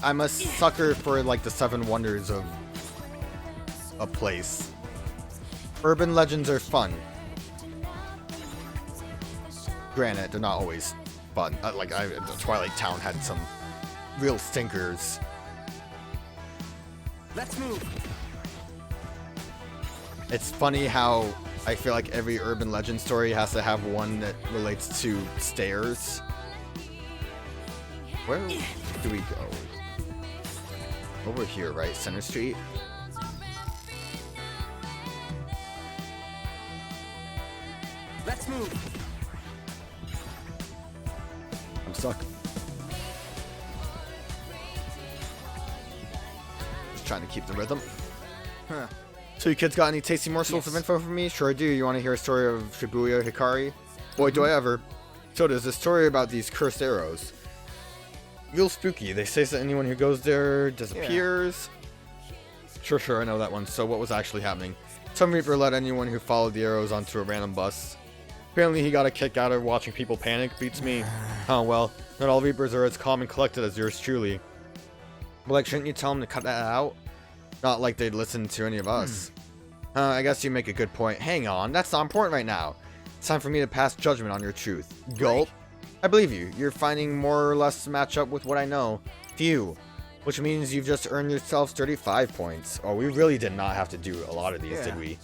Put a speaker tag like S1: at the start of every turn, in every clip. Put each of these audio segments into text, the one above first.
S1: I'm a sucker for like the 7 wonders of a place. Urban legends are fun. Granted, they're not always fun. Twilight Town had some real stinkers.
S2: Let's move.
S1: It's funny how I feel like every urban legend story has to have one that relates to stairs. Where do we go? Over here, right? Center Street?
S2: Let's move.
S1: I'm stuck. Just trying to keep the rhythm.
S2: Huh.
S1: So you kids got any tasty morsels of info for me? Sure I do. You want to hear a story of Shibuya Hikari? Boy, do I ever. So there's a story about these cursed arrows. Real spooky. They say that anyone who goes there disappears. Yeah. Sure, I know that one. So what was actually happening? Some Reaper led anyone who followed the arrows onto a random bus. Apparently he got a kick out of watching people panic. Beats me. Oh well, not all Reapers are as calm and collected as yours truly. But like, shouldn't you tell them to cut that out? Not like they'd listen to any of us. I guess you make a good point. Hang on, that's not important right now. It's time for me to pass judgment on your truth. Gulp. I believe you. You're finding more or less match up with what I know. Phew. Which means you've just earned yourself 35 points. Oh, we really did not have to do a lot of these, did we?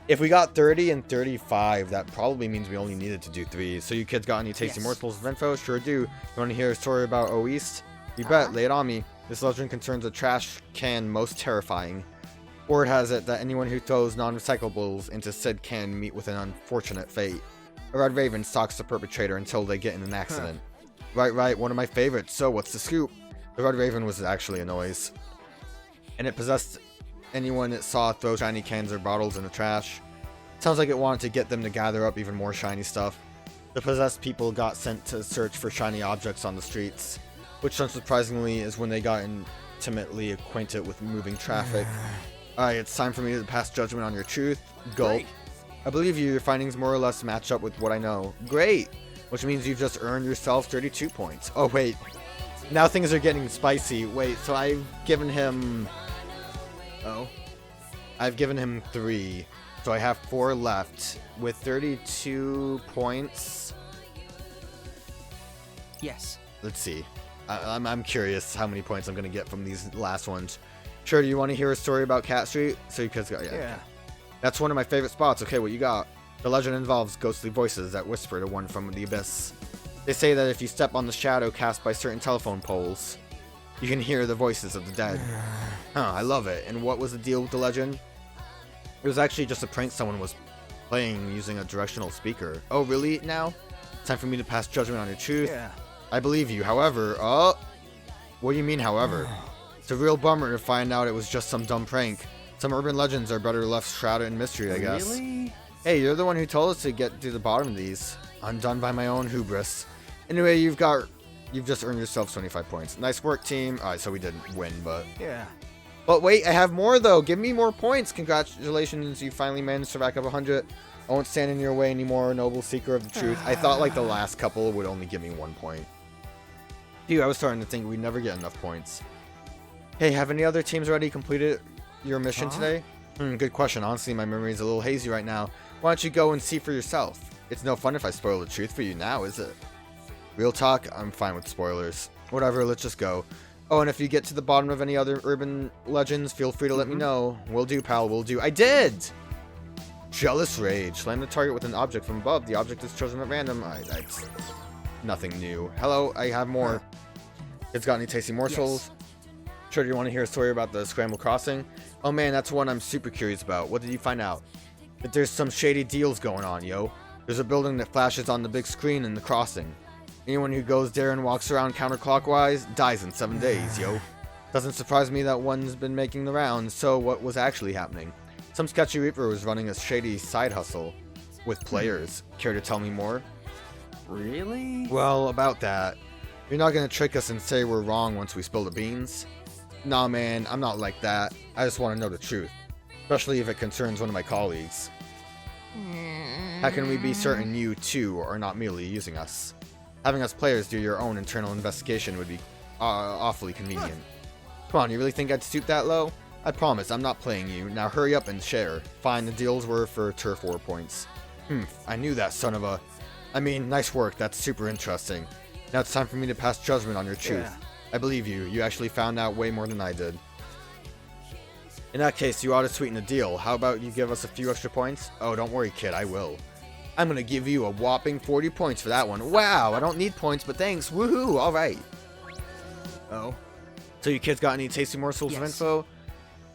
S1: If we got 30 and 35, that probably means we only needed to do 3. So you kids got any tasty morsels of info? Sure do. You want to hear a story about Oeast? You bet. Lay it on me. This legend concerns a trash can most terrifying. Word has it that anyone who throws non-recyclables into said can meet with an unfortunate fate. A red raven stalks the perpetrator until they get in an accident. Right, one of my favorites. So what's the scoop? The red raven was actually a noise. And it possessed anyone it saw throw shiny cans or bottles in the trash. Sounds like it wanted to get them to gather up even more shiny stuff. The possessed people got sent to search for shiny objects on the streets, which unsurprisingly is when they got intimately acquainted with moving traffic. Alright, it's time for me to pass judgment on your truth. Gulp. Great. I believe you. Your findings more or less match up with what I know. Great! Which means you've just earned yourself 32 points. Oh, wait. Now things are getting spicy. Wait, so I've given him... I've given him 3. So I have 4 left. With 32 points...
S2: Yes.
S1: Let's see. I'm curious how many points I'm going to get from these last ones. Sure, do you want to hear a story about Cat Street? So you kids got... Yeah. That's one of my favorite spots. Okay, what you got? The legend involves ghostly voices that whisper to one from the abyss. They say that if you step on the shadow cast by certain telephone poles, you can hear the voices of the dead. I love it. And what was the deal with the legend? It was actually just a prank someone was playing using a directional speaker. Oh, really now? Time for me to pass judgment on your truth? Yeah. I believe you. However, what do you mean, however? It's a real bummer to find out it was just some dumb prank. Some urban legends are better left shrouded in mystery, I guess. Really? Hey, you're the one who told us to get to the bottom of these. Undone by my own hubris. Anyway, you've just earned yourself 25 points. Nice work, team. Alright, so we didn't win, but... Yeah. But wait, I have more, though. Give me more points. Congratulations, you finally managed to rack up 100. I won't stand in your way anymore, noble seeker of the truth. I thought, like, the last couple would only give me 1 point. Dude, I was starting to think we'd never get enough points. Hey, have any other teams already completed your mission today? Good question. Honestly, my memory's a little hazy right now. Why don't you go and see for yourself? It's no fun if I spoil the truth for you now, is it? Real talk, I'm fine with spoilers. Whatever, let's just go. Oh, and if you get to the bottom of any other urban legends, feel free to let me know. Will do, pal, will do. I did! Jealous rage. Slam the target with an object from above. The object is chosen at random. That's nothing new. Hello, I have more. Kids got any tasty morsels? Sure, do you want to hear a story about the Scramble Crossing? Oh man, that's one I'm super curious about. What did you find out? That there's some shady deals going on, yo. There's a building that flashes on the big screen in the crossing. Anyone who goes there and walks around counterclockwise dies in 7 days, yo. Doesn't surprise me that one's been making the rounds. So what was actually happening? Some sketchy Reaper was running a shady side hustle with players. Care to tell me more? Really? Well, about that. You're not gonna trick us and say we're wrong once we spill the beans? Nah, man, I'm not like that. I just want to know the truth. Especially if it concerns one of my colleagues. How can we be certain you, too, are not merely using us? Having us players do your own internal investigation would be awfully convenient. Come on, you really think I'd stoop that low? I promise, I'm not playing you. Now hurry up and share. Fine, the deals were for turf war points. I knew that son of a... I mean, nice work, that's super interesting. Now it's time for me to pass judgment on your truth.
S2: Yeah.
S1: I believe you. You actually found out way more than I did. In that case, you ought to sweeten the deal. How about you give us a few extra points? Oh, don't worry, kid, I will. I'm gonna give you a whopping 40 points for that one. Wow, I don't need points, but thanks. Woohoo, alright.
S2: Oh.
S1: So you kids got any tasty morsels of
S2: Yes.
S1: info?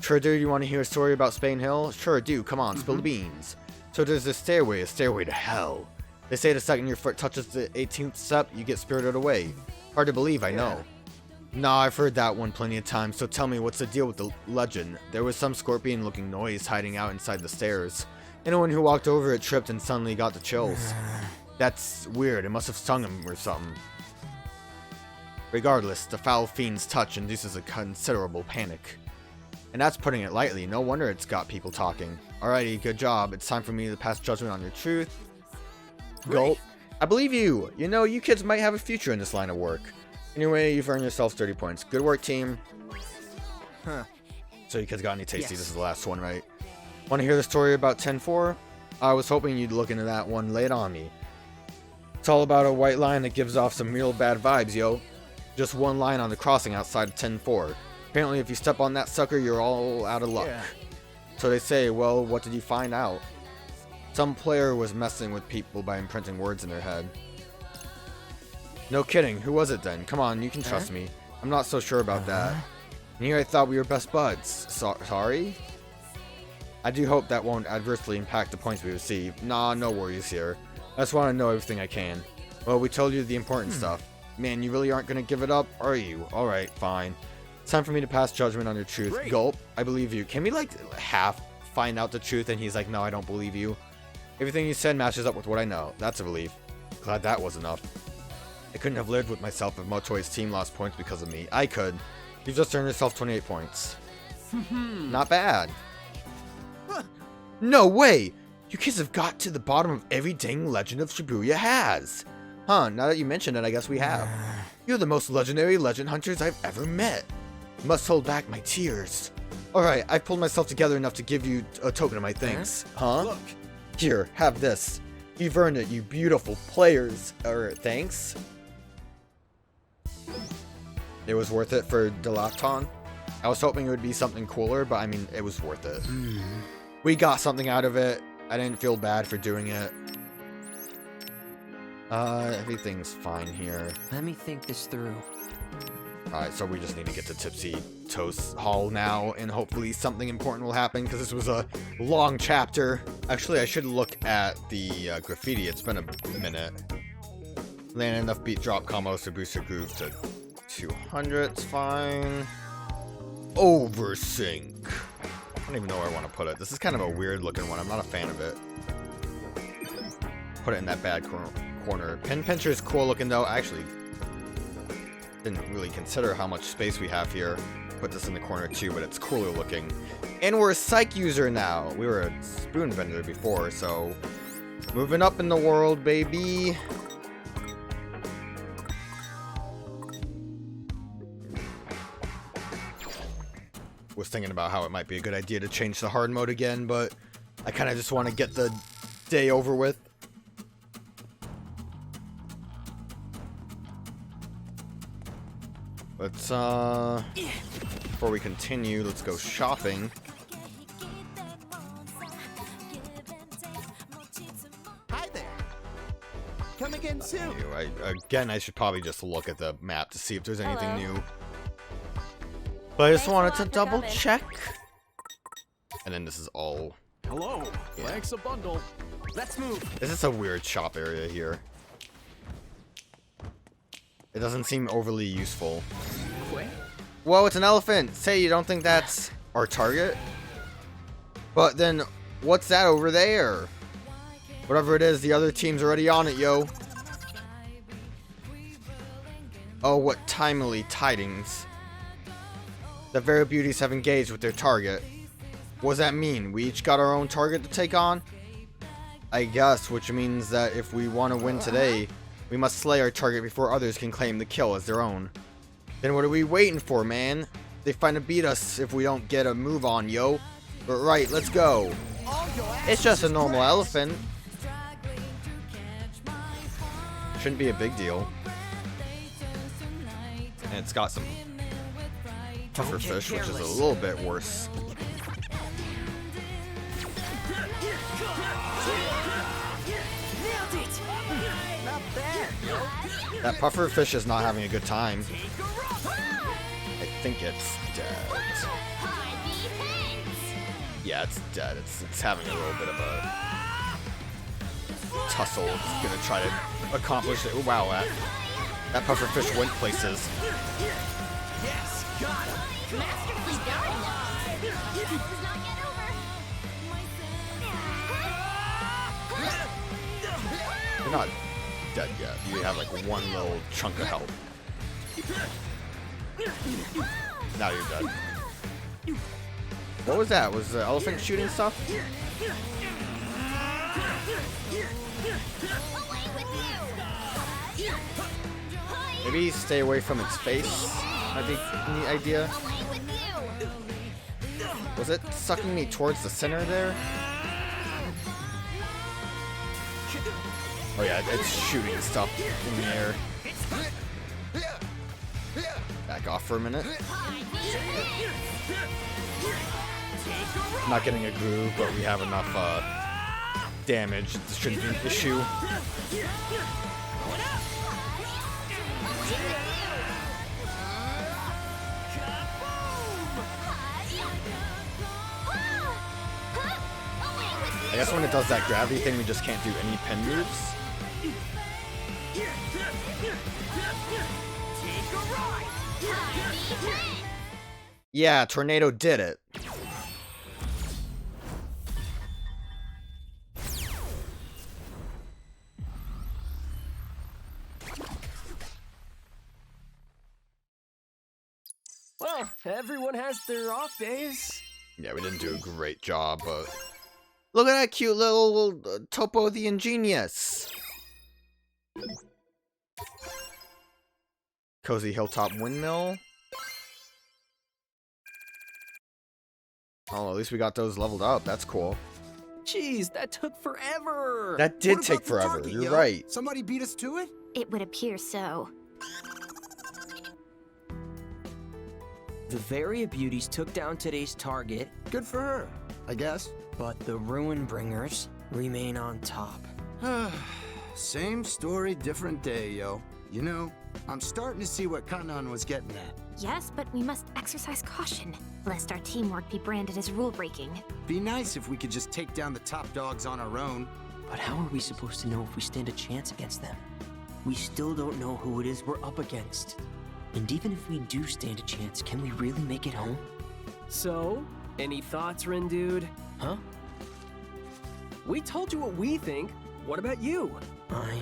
S1: Sure do, you want to hear a story about Spain Hill? Sure do, come on, spill the beans. So there's this stairway, a stairway to hell. They say the second your foot touches the 18th step, you get spirited away. Hard to believe, I know. Nah, I've heard that one plenty of times, so tell me, what's the deal with the legend? There was some scorpion-looking noise hiding out inside the stairs. Anyone who walked over it tripped and suddenly got the chills. That's weird, it must have stung him or something. Regardless, the foul fiend's touch induces a considerable panic. And that's putting it lightly, no wonder it's got people talking. Alrighty, good job, it's time for me to pass judgment on your truth. Gulp. I believe you! You know, you kids might have a future in this line of work. Anyway, you've earned yourselves 30 points. Good work, team. So you kids got any tasty?
S2: Yes.
S1: This is the last one, right? Want to hear the story about 10-4? I was hoping you'd look into that one. Lay it on me. It's all about a white line that gives off some real bad vibes, yo. Just one line on the crossing outside of 10-4. Apparently, if you step on that sucker, you're all out of luck.
S2: Yeah.
S1: So they say, well, what did you find out? Some player was messing with people by imprinting words in their head. No kidding, who was it then? Come on, you can trust me. I'm not so sure about that. And here I thought we were best buds. Sorry? I do hope that won't adversely impact the points we receive. Nah, no worries here. I just want to know everything I can. Well, we told you the important stuff. Man, you really aren't going to give it up, are you? Alright, fine. It's time for me to pass judgment on your truth.
S2: Great.
S1: Gulp, I believe you. Can we, like, half find out the truth and he's like, no, I don't believe you? Everything you said matches up with what I know. That's a relief. Glad that was enough. I couldn't have lived with myself if Motoi's team lost points because of me. I could. You've just earned yourself 28 points. Not bad. No way! You kids have got to the bottom of every dang legend of Shibuya has. Huh, now that you mention it, I guess we have. You're the most legendary legend hunters I've ever met. Must hold back my tears. Alright, I've pulled myself together enough to give you a token of my thanks. Huh?
S2: Look.
S1: Here, have this. You've earned it, you beautiful players. Thanks? It was worth it for Dilaton. I was hoping it would be something cooler, but I mean, it was worth it. We got something out of it. I didn't feel bad for doing it. Everything's fine here.
S2: Let me think this through.
S1: Alright, so we just need to get to Tipsy Toast Hall now, and hopefully something important will happen, because this was a long chapter. Actually, I should look at the graffiti. It's been a minute. Land enough beat drop combos to boost your groove to 200. It's fine. Oversync. I don't even know where I want to put it. This is kind of a weird looking one. I'm not a fan of it. Put it in that bad corner. Pin Pincher is cool looking though. I actually didn't really consider how much space we have here. Put this in the corner too, but it's cooler looking. And we're a psych user now. We were a spoon vendor before, so moving up in the world, baby. Was thinking about how it might be a good idea to change the hard mode again, but I kind of just want to get the day over with. Let's, before we continue, let's go shopping.
S2: Hi there. Come again soon.
S1: Again, I should probably just look at the map to see if there's anything new. But I just wanted to double check. And then this is all...
S3: Hello.
S1: Yeah.
S3: Thanks a bundle.
S2: Let's move.
S1: This is a weird shop area here. It doesn't seem overly useful.
S2: Quick.
S1: Whoa, it's an elephant! Say, you don't think that's our target? But then, what's that over there? Whatever it is, the other team's already on it, yo. Oh, what timely tidings. The Vera Beauties have engaged with their target. What does that mean? We each got our own target to take on? I guess, which means that if we want to win today, we must slay our target before others can claim the kill as their own. Then what are we waiting for, man? They finna beat us if we don't get a move on, yo. But right, let's go. It's just a normal elephant. Shouldn't be a big deal. And it's got some puffer fish, which is a little bit worse. That puffer fish is not having a good time. I think it's dead. Yeah, it's dead. It's having a little bit of a tussle. It's gonna try to accomplish it. Oh, wow, that puffer fish went places.
S3: Yes, got him. Masterfully done. This does not get over.
S1: You're not dead yet. You have like one little chunk of health. Now you're dead. What was that? Was the elephant shooting stuff? Maybe stay away from its face. Might be a neat idea. Was it sucking me towards the center there? Oh yeah, it's shooting stuff in the air. Back off for a minute. Not getting a groove, but we have enough damage. This shouldn't be an issue. I guess when it does that gravity thing, we just can't do any pin moves. Yeah, Tornado did it.
S4: Well, everyone has their off days.
S1: Yeah, we didn't do a great job, but look at that cute little Topo the Ingenious. Cozy Hilltop Windmill. Oh, at least we got those leveled up. That's cool.
S4: Jeez, that took forever.
S1: That did
S2: What
S1: take
S2: about the
S1: forever.
S2: target,
S1: You're
S2: yo?
S1: right.
S2: Somebody beat us to it?
S3: It would appear so.
S5: The Varia Beauties took down today's target,
S2: Good for her, I guess.
S5: but the Ruin Bringers remain on top.
S2: Same story, different day, yo. You know, I'm starting to see what Kanan was getting at.
S3: Yes, but we must exercise caution, lest our teamwork be branded as rule-breaking.
S2: Be nice if we could just take down the top dogs on our own.
S5: But how are we supposed to know if we stand a chance against them? We still don't know who it is we're up against. And even if we do stand a chance, can we really make it home?
S4: So, any thoughts, Rin dude?
S5: Huh?
S4: We told you what we think. What about you?
S5: I'm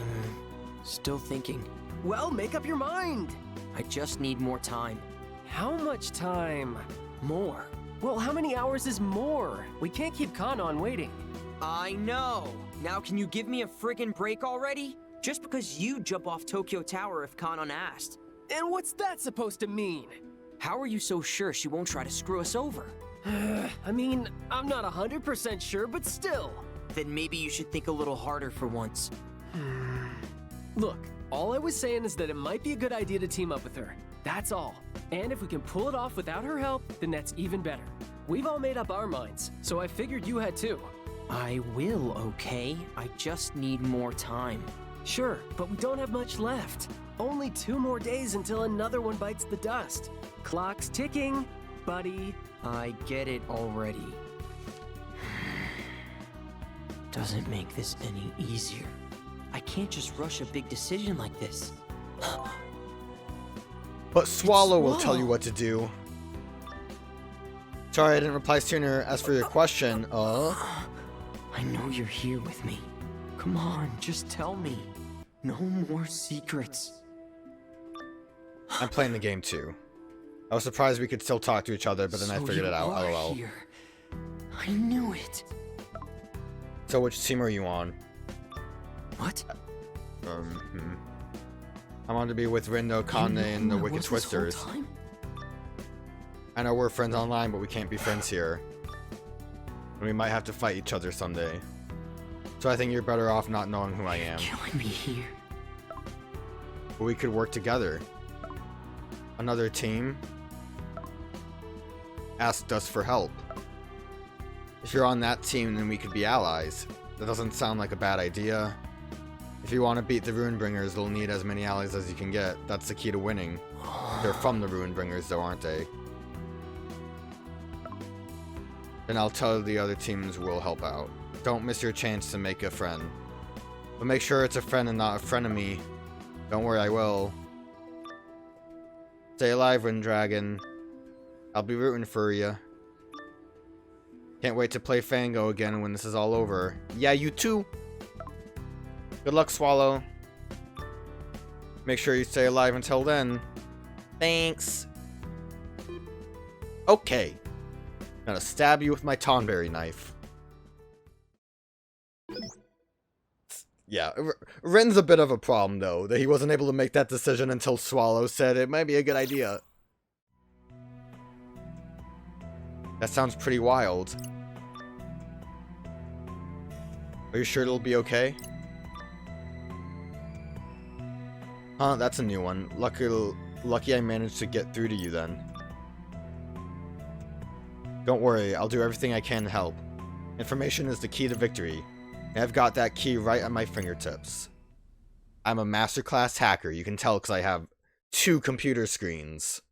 S5: still thinking.
S4: Well, make up your mind.
S5: I just need more time.
S4: How much time?
S5: More.
S4: Well, how many hours is more? We can't keep Kanan waiting.
S5: I know! Now can you give me a friggin' break already? Just because you jump off Tokyo Tower if Kanon asked.
S4: And what's that supposed to mean?
S5: How are you so sure she won't try to screw us over?
S4: I mean, I'm not 100% sure, but still.
S5: Then maybe you should think a little harder for once.
S4: Look, all I was saying is that it might be a good idea to team up with her. That's all. And if we can pull it off without her help, then that's even better. We've all made up our minds, so I figured you had too.
S5: I will, okay? I just need more time.
S4: Sure, but we don't have much left. Only 2 more days until another one bites the dust. Clock's ticking, buddy.
S5: I get it already. Doesn't make this any easier. I can't just rush a big decision like this.
S1: But Swallow will tell you
S5: Swallow.
S1: what to do. Sorry I didn't reply sooner. As for your question,
S5: I know you're here with me. Come on, just tell me. No more secrets.
S1: I'm playing the game too. I was surprised we could still talk to each other, but then I
S5: So
S1: figured
S5: you
S1: it out.
S5: are
S1: LOL.
S5: here. I knew it.
S1: So which team are you on?
S5: What?
S1: I wanted to be with Rindo,
S5: You
S1: Kane,
S5: knew
S1: and the
S5: who I
S1: Wicked
S5: was this whole
S1: Twisters.
S5: time?
S1: I know we're friends online, but we can't be friends here. And we might have to fight each other someday. So I think you're better off not knowing who I am.
S5: Killing me here.
S1: But we could work together. Another team asked us for help. If you're on that team, then we could be allies. That doesn't sound like a bad idea. If you want to beat the Runebringers, you'll need as many allies as you can get. That's the key to winning. They're from the Runebringers, though, aren't they? Then I'll tell the other teams we'll help out. Don't miss your chance to make a friend. But make sure it's a friend and not a frenemy. Don't worry, I will. Stay alive, Dragon. I'll be rooting for you. Can't wait to play Fango again when this is all over. Yeah, you too. Good luck, Swallow. Make sure you stay alive until then. Thanks. Okay. I'm gonna stab you with my Tonberry knife. Yeah, Ren's a bit of a problem, though, that he wasn't able to make that decision until Swallow said it might be a good idea. That sounds pretty wild. Are you sure it'll be okay? Huh, that's a new one. Lucky I managed to get through to you then. Don't worry, I'll do everything I can to help. Information is the key to victory, and I've got that key right at my fingertips. I'm a masterclass hacker, you can tell because I have 2 computer screens.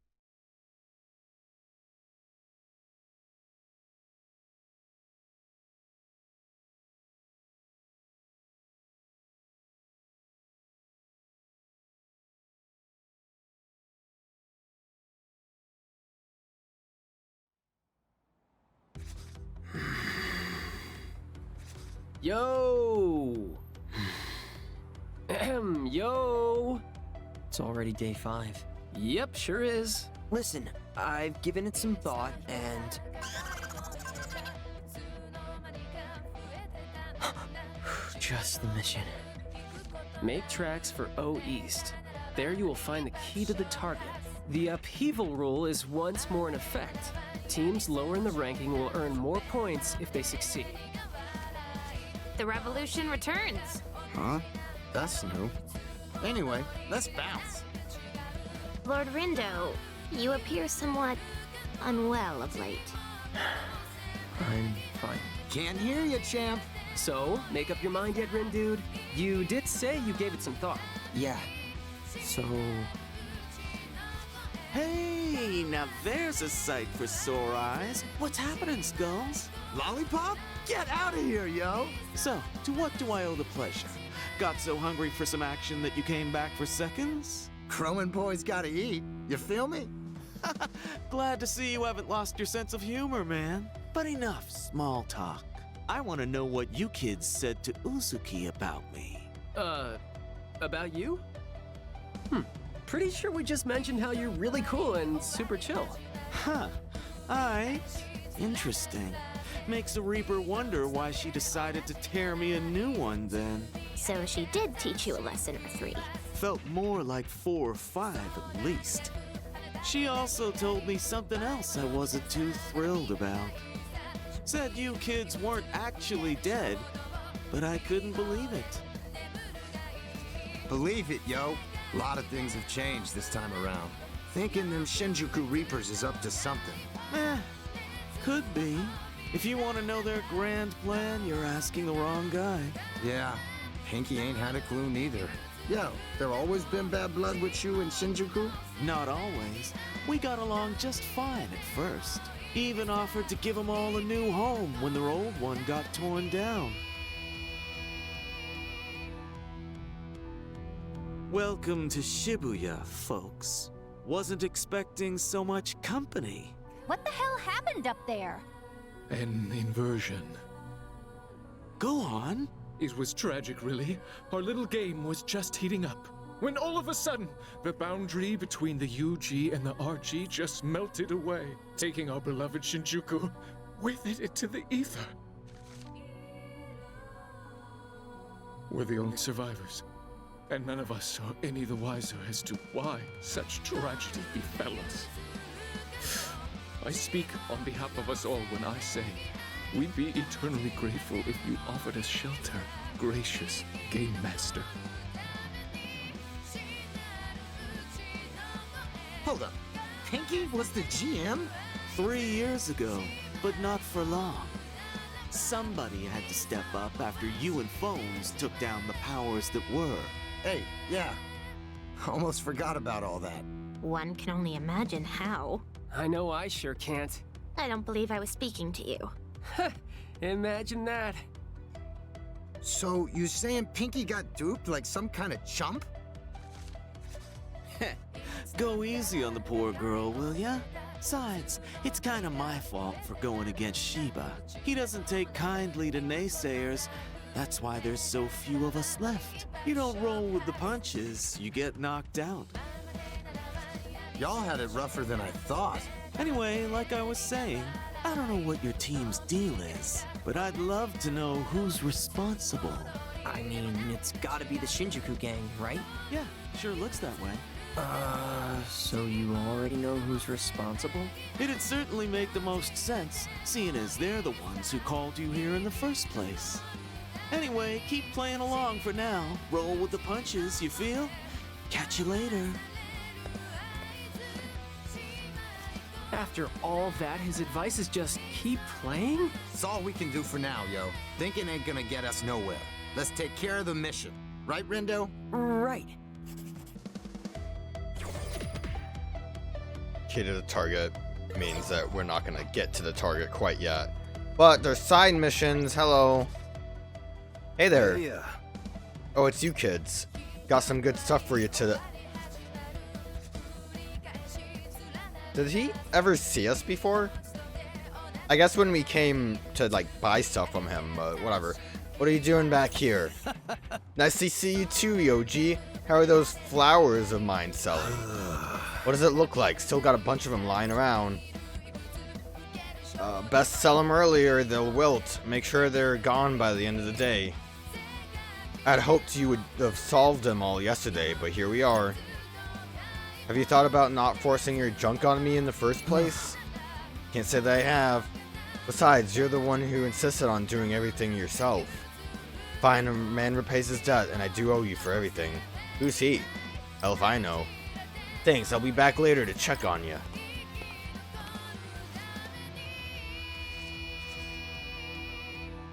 S4: Yo! Yo!
S5: It's already day 5.
S4: Yep, sure is.
S5: Listen, I've given it some thought, and... just the mission.
S4: Make tracks for O East. There you will find the key to the target. The upheaval rule is once more in effect. Teams lower in the ranking will earn more points if they succeed.
S3: The revolution returns.
S2: Huh? That's new. Anyway, let's bounce.
S3: Lord Rindo, you appear somewhat unwell of late.
S5: I'm fine.
S2: Can't hear you, champ.
S4: So, make up your mind yet, Rin Dude? You did say you gave it some thought.
S5: Yeah. So...
S6: Hey, now there's a sight for sore eyes. What's happening, Skulls?
S2: Lollipop? Get out of here, yo!
S6: So, to what do I owe the pleasure? Got so hungry for some action that you came back for seconds?
S2: Crowing boys gotta eat. You feel me?
S6: Glad to see you haven't lost your sense of humor, man. But enough small talk. I want to know what you kids said to Uzuki about me.
S4: About you? Pretty sure we just mentioned how you're really cool and super chill.
S6: Huh. Aight. Interesting. Makes a Reaper wonder why she decided to tear me a new one then.
S3: So she did teach you a lesson or 3.
S6: Felt more like 4 or 5 at least. She also told me something else I wasn't too thrilled about. Said you kids weren't actually dead, but I couldn't believe it.
S2: Believe it, yo. A lot of things have changed this time around. Thinking them Shinjuku Reapers is up to something.
S6: Could be. If you want to know their grand plan, you're asking the wrong guy.
S2: Yeah, Pinky ain't had a clue neither. Yo, there always been bad blood with you and Shinjuku?
S6: Not always. We got along just fine at first. Even offered to give them all a new home when their old one got torn down. Welcome to Shibuya, folks. Wasn't expecting so much company.
S3: What the hell happened up there?
S7: An inversion.
S6: Go on.
S7: It was tragic, really. Our little game was just heating up, when all of a sudden, the boundary between the UG and the RG just melted away, taking our beloved Shinjuku with it into the ether. We're the only survivors, and none of us are any the wiser as to why such tragedy befell us. I speak on behalf of us all when I say we'd be eternally grateful if you offered us shelter, gracious Game Master.
S2: Hold up. Pinky was the GM?
S6: 3 years ago, but not for long. Somebody had to step up after you and Phones took down the powers that were.
S2: Hey, yeah. Almost forgot about all that.
S3: One can only imagine how.
S4: I know I sure can't.
S3: I don't believe I was speaking to you.
S4: Imagine that.
S2: So, you saying Pinky got duped like some kind of chump?
S6: Go easy on the poor girl, will ya? Besides, it's kinda my fault for going against Shiba. He doesn't take kindly to naysayers. That's why there's so few of us left. You don't roll with the punches, you get knocked out.
S2: Y'all had it rougher than I thought.
S6: Anyway, like I was saying, I don't know what your team's deal is, but I'd love to know who's responsible.
S5: I mean, it's gotta be the Shinjuku gang, right?
S6: Yeah, sure looks that way.
S5: So you already know who's responsible?
S6: It'd certainly make the most sense, seeing as they're the ones who called you here in the first place. Anyway, keep playing along for now. Roll with the punches, you feel? Catch you later.
S4: After all that, his advice is just keep playing?
S2: It's all we can do for now, yo. Thinking ain't gonna get us nowhere. Let's take care of the mission. Right, Rindo?
S5: Right.
S1: Key to the target means that we're not gonna get to the target quite yet. But there's side missions. Hello. Hey there.
S2: Yeah.
S1: Oh, it's you kids. Got some good stuff for you today. Did he ever see us before? I guess when we came to like buy stuff from him, but whatever. What are you doing back here? Nice to see you too, Yoji. How are those flowers of mine selling? What does it look like? Still got a bunch of them lying around. Best sell them earlier, they'll wilt. Make sure they're gone by the end of the day. I'd hoped you would have solved them all yesterday, but here we are. Have you thought about not forcing your junk on me in the first place? Can't say that I have. Besides, you're the one who insisted on doing everything yourself. Fine, a man repays his debt, and I do owe you for everything. Who's he? Hell if I know. Thanks, I'll be back later to check on you.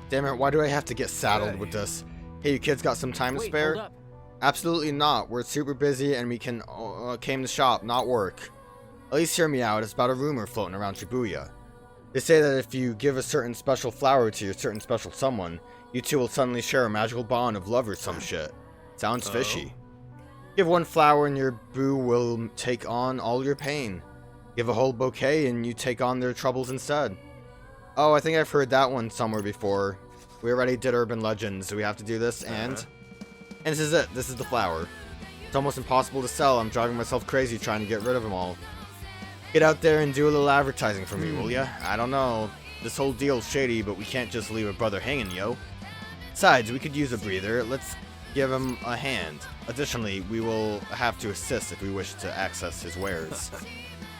S1: Damn it, why do I have to get saddled with this? Hey, you kids got some time to spare?
S4: Hold up.
S1: Absolutely not. We're super busy and we came to shop, not work. At least hear me out. It's about a rumor floating around Shibuya. They say that if you give a certain special flower to your certain special someone, you two will suddenly share a magical bond of love or some shit. Sounds fishy. Give one flower and your boo will take on all your pain. Give a whole bouquet and you take on their troubles instead. Oh, I think I've heard that one somewhere before. We already did Urban Legends, so we have to do this, and this is it. This is the flower. It's almost impossible to sell. I'm driving myself crazy trying to get rid of them all. Get out there and do a little advertising for me, will ya? I don't know. This whole deal's shady, but we can't just leave a brother hanging, yo. Besides, we could use a breather. Let's give him a hand. Additionally, we will have to assist if we wish to access his wares.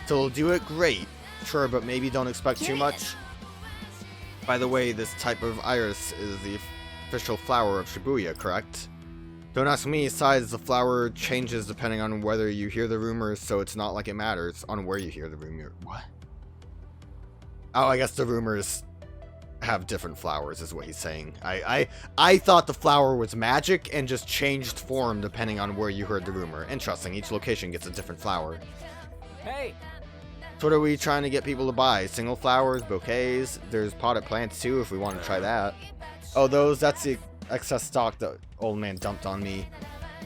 S1: So we'll do it great. Sure, but maybe don't expect too much. By the way, this type of iris is the official flower of Shibuya, correct? Don't ask me, besides the flower changes depending on whether you hear the rumors, so it's not like it matters on where you hear the rumor. What? Oh, I guess the rumors have different flowers is what he's saying. I thought the flower was magic and just changed form depending on where you heard the rumor. Interesting, each location gets a different flower.
S4: Hey!
S1: So what are we trying to get people to buy? Single flowers, bouquets? There's potted plants too if we want to try that. Oh, that's the excess stock that old man dumped on me.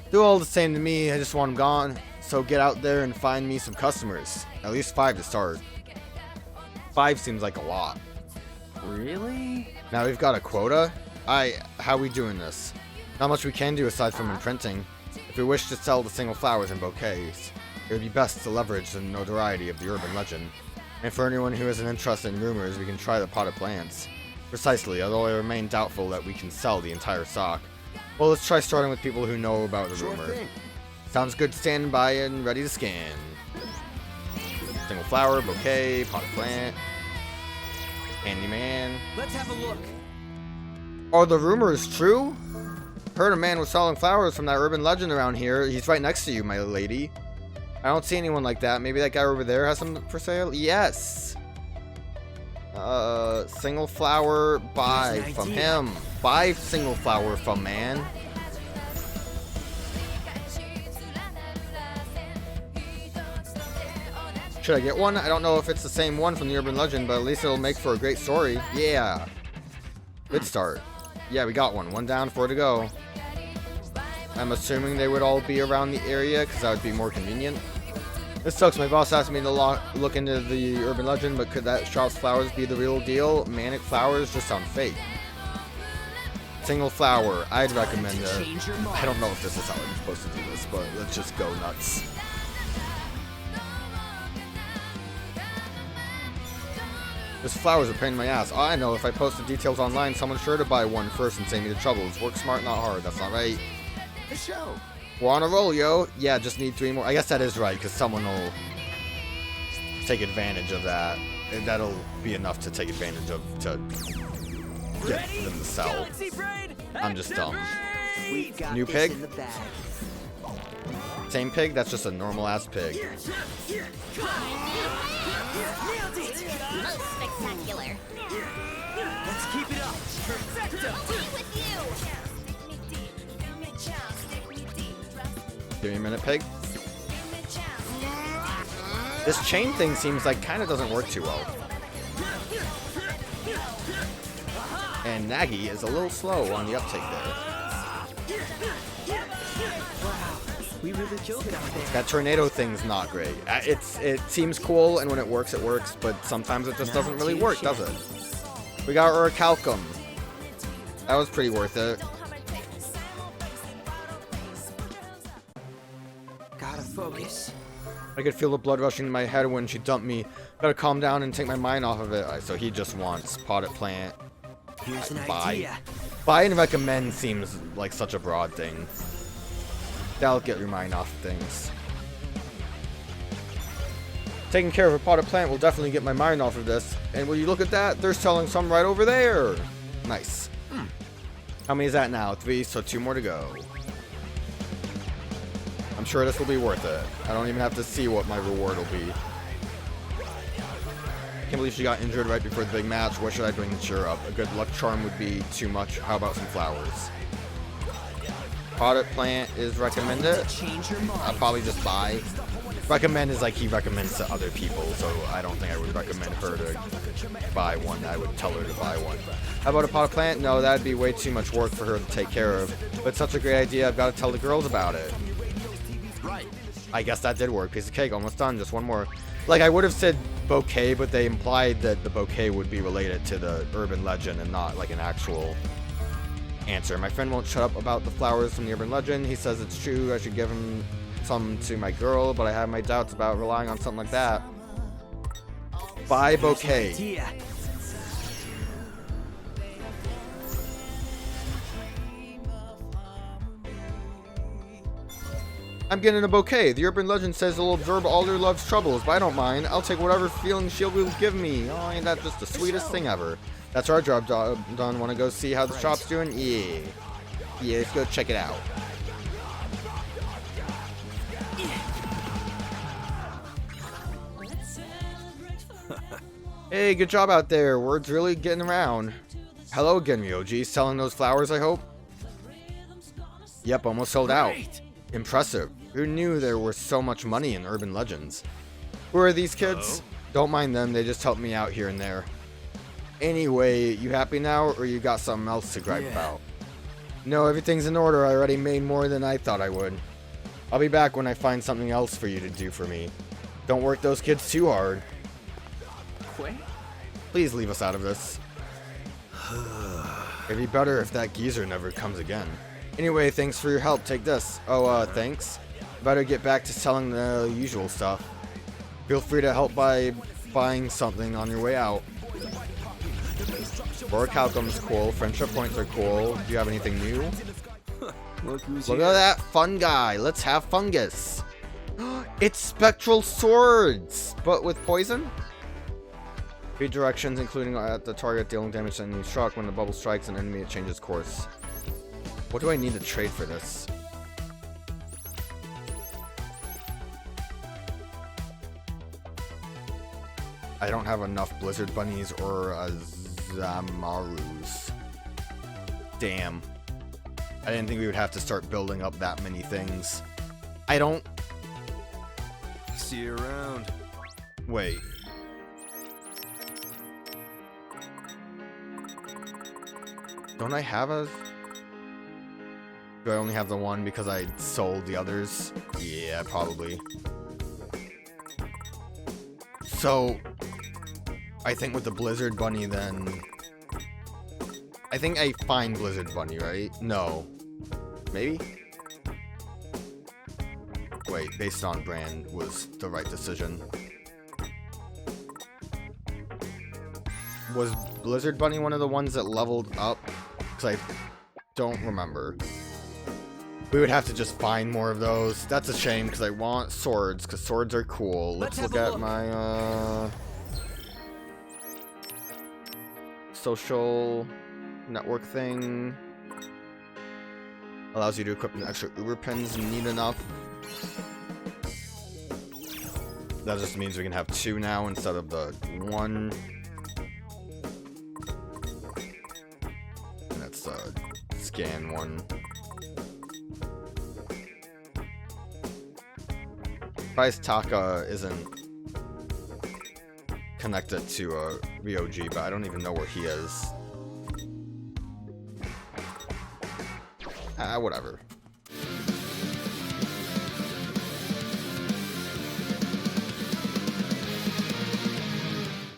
S1: They're all the same to me, I just want them gone. So get out there and find me some customers. At least 5 to start. 5 seems like a lot.
S4: Really?
S1: Now we've got a quota? How are we doing this? Not much we can do aside from imprinting. If we wish to sell the single flowers and bouquets, it would be best to leverage the notoriety of the urban legend. And for anyone who has an interest in rumors, we can try the potted plants. Precisely, although I remain doubtful that we can sell the entire stock. Well, let's try starting with people who know about the rumor.
S2: thing.
S1: Sounds good, stand by and ready to scan. Single flower, bouquet, potted plant, Candyman.
S4: Let's have a look.
S1: Are the rumors true? Heard a man was selling flowers from that urban legend around here. He's right next to you, my lady. I don't see anyone like that. Maybe that guy over there has some for sale? Yes. Single flower, buy from him. Buy single flower from man. Should I get one? I don't know if it's the same one from the urban legend, but at least it'll make for a great story. Yeah. Good start. Yeah, we got one. One down, 4 to go. I'm assuming they would all be around the area because that would be more convenient. This sucks. My boss asked me to look into the urban legend, but could that shop's flowers be the real deal? Manic flowers just sound fake. Single flower. I'd recommend it. I don't know if this is how I'm supposed to do this, but let's just go nuts. This flowers are a pain in my ass. Oh, I know. If I post the details online, someone's sure to buy one first and save me the troubles. Work smart, not hard. That's not right.
S2: The show.
S1: We're on a roll, yo. Yeah, just need 3 more. I guess that is right, because someone will take advantage of that. And that'll be enough to take advantage of to get them to sell. I'm just dumb. New pig? Same pig? That's just a normal ass pig.
S3: Most spectacular.
S4: Let's keep it up. Perfecto.
S3: With you.
S1: Give me a minute, pig. This chain thing seems like kind of doesn't work too well. And Nagi is a little slow on the uptake there.
S4: We really killed it out there.
S1: That tornado thing's not great. It seems cool, and when it works, but sometimes it just doesn't really work, does it? We got Urichalcum. That was pretty worth it.
S5: Gotta focus.
S1: I could feel the blood rushing to my head when she dumped me. Gotta calm down and take my mind off of it. So he just wants potted plant.
S5: Here's an
S1: Buy.
S5: idea.
S1: Buy and recommend seems like such a broad thing. That'll get your mind off things. Taking care of a potted plant will definitely get my mind off of this. And will you look at that? They're selling some right over there. Nice. How many is that now? 3, so 2 more to go. I'm sure this will be worth it. I don't even have to see what my reward will be. Can't believe she got injured right before the big match. What should I bring to cheer up? A good luck charm would be too much. How about some flowers? Potted plant is recommended. I'll probably just buy. Recommend is like he recommends to other people, so I don't think I would recommend her to buy one. I would tell her to buy one. How about a potted plant? No, that'd be way too much work for her to take care of. But such a great idea, I've got to tell the girls about it. I guess that did work. Piece of cake, almost done. Just one more. Like, I would have said bouquet, but they implied that the bouquet would be related to the urban legend and not like an actual answer. My friend won't shut up about the flowers from the urban legend. He says it's true. I should give him some to my girl, but I have my doubts about relying on something like that. Buy bouquet. I'm getting a bouquet. The urban legend says it'll absorb all your love's troubles, but I don't mind. I'll take whatever feeling she will give me. Oh, ain't that just the sweetest thing ever? That's our job done. Want to go see how the shop's doing? Yeah. Yeah, let's go check it out. Hey, good job out there. Word's really getting around. Hello again, Ryoji. Selling those flowers, I hope? Yep, almost sold out. Impressive. Who knew there was so much money in urban legends? Who are these kids? Don't mind them, they just help me out here and there. Anyway, you happy now, or you got something else to gripe about? No, everything's in order. I already made more than I thought I would. I'll be back when I find something else for you to do for me. Don't work those kids too hard. Please leave us out of this. It'd be better if that geezer never comes again. Anyway, thanks for your help. Take this. Oh, thanks. Better get back to selling the usual stuff. Feel free to help by buying something on your way out. Orichalcum's cool. Friendship points are cool. Do you have anything new? Look at that fun guy. Let's have fungus. It's spectral swords, but with poison? Read directions, including at the target dealing damage to enemy struck. When the bubble strikes an enemy, it changes course. What do I need to trade for this? I don't have enough Blizzard Bunnies or Zamarus. Damn. I didn't think we would have to start building up that many things. I don't...
S2: See you around.
S1: Wait. Don't I have a... Do I only have the one because I sold the others? Yeah, probably. So... I think with the Blizzard Bunny then... I think I find Blizzard Bunny, right? No. Maybe? Wait, based on brand was the right decision. Was Blizzard Bunny one of the ones that leveled up? Because I don't remember. We would have to just find more of those. That's a shame because I want swords, because swords are cool. Let's look at my social network thing. Allows you to equip an extra Uber pins neat enough. That just means we can have 2 now instead of the 1. And that's the scan one. Price Taka isn't connected to a VOG, but I don't even know where he is. Whatever.